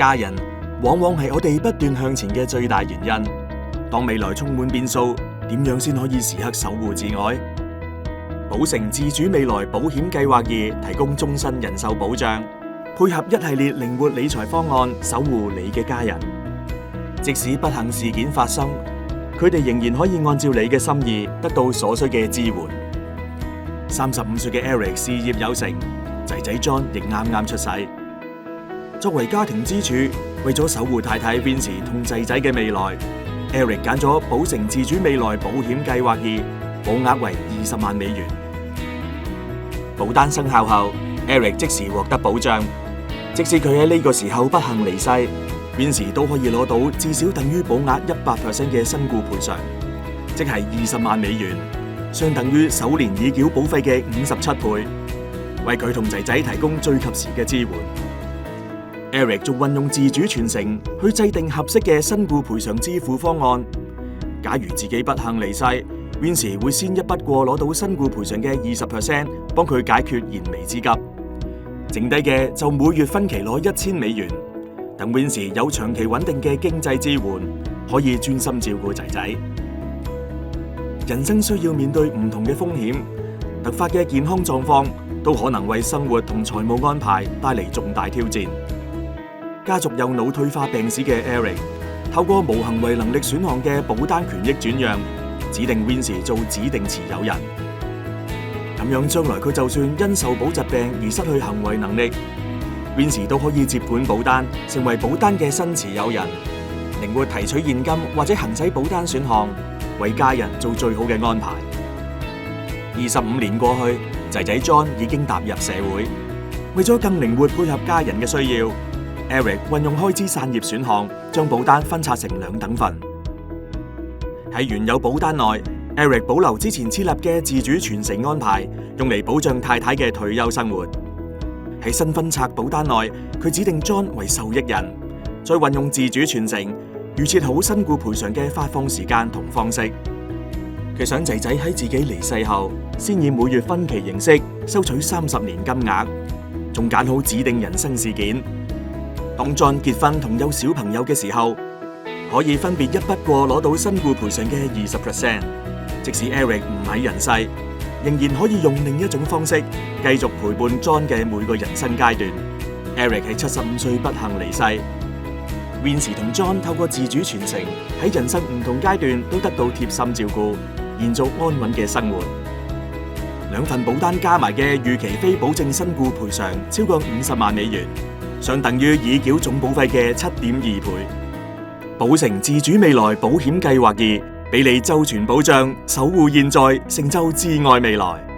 家人往往係我哋不斷向前嘅最大原因。當未來充滿變數，點樣先可以時刻守護摯愛？保誠自主未來保險計劃2提供終身人壽保障，配合一系列靈活理財方案，守護你嘅家人。即使不幸事件發生，佢哋仍然可以按照你嘅心意得到所需嘅支援。35歲嘅 Eric 事業有成，仔仔 John 亦啱啱出世。作為家庭支柱，為咗守護太太 Vincy 同仔仔嘅未來， Eric 揀咗保誠自主未來保險計劃2，保額為20萬美元。保單生效後 ，Eric 即時獲得保障，即使佢喺呢個時候不幸離世，Vincy 都可以攞到至少等於保額100% 嘅身故賠償，即係20萬美元，相等於首年已繳保費嘅57倍，為佢同仔仔提供最及時嘅支援。Eric 仲運用自主傳承去制定合適嘅身故賠償支付方案。假如自己不幸離世，Vincy 會先一筆過攞到身故賠償嘅20%，幫佢解決燃眉之急。剩低嘅就每月分期攞1000美元，等 Vincy 有長期穩定嘅經濟支援，可以專心照顧仔仔。人生需要面對唔同嘅風險，突發嘅健康狀況都可能為生活同財務安排帶嚟重大挑戰。家族有腦退化病史嘅 Eric， 透過無行為能力損項嘅保單權益轉讓，指定 Vincy 做指定持有人。咁樣將來佢就算因受保疾病而失去行為能力，Vincy 都可以接管保單，成為保單嘅新持有人，靈活提取現金或者行使保單選項，為家人做最好嘅安排。25年過去，仔仔 John 已經踏入社會，為咗更靈活配合家人嘅需要，Eric 運用開支散葉選項，將保單分拆成2等份。喺原有保單內，Eric 保留之前設立嘅自主傳承安排，用嚟保障太太嘅退休生活。喺新分拆保單內，佢指定 John 為受益人，再運用自主傳承，預設好身故賠償嘅發放時間同方式。佢想仔仔喺自己離世後，先以每月分期形式收取30年金額，仲揀好指定人生事件。當 John 結婚同有小朋友嘅時候，可以分別一筆過攞到身故賠償嘅20%。即使 Eric 唔喺人世，仍然可以用另一種方式繼續陪伴 John 嘅每個人生階段。Eric 喺75歲不幸離世，Vincy 同 John 透過自主傳承，喺人生唔同階段都得到貼心照顧，延續安穩嘅生活。2份保單加埋嘅預期非保證身故賠償超過50萬美元，相等於已繳總保費嘅7.2倍。保誠自主未來保險計劃2，俾你周全保障，守護現在，成就摯愛未來。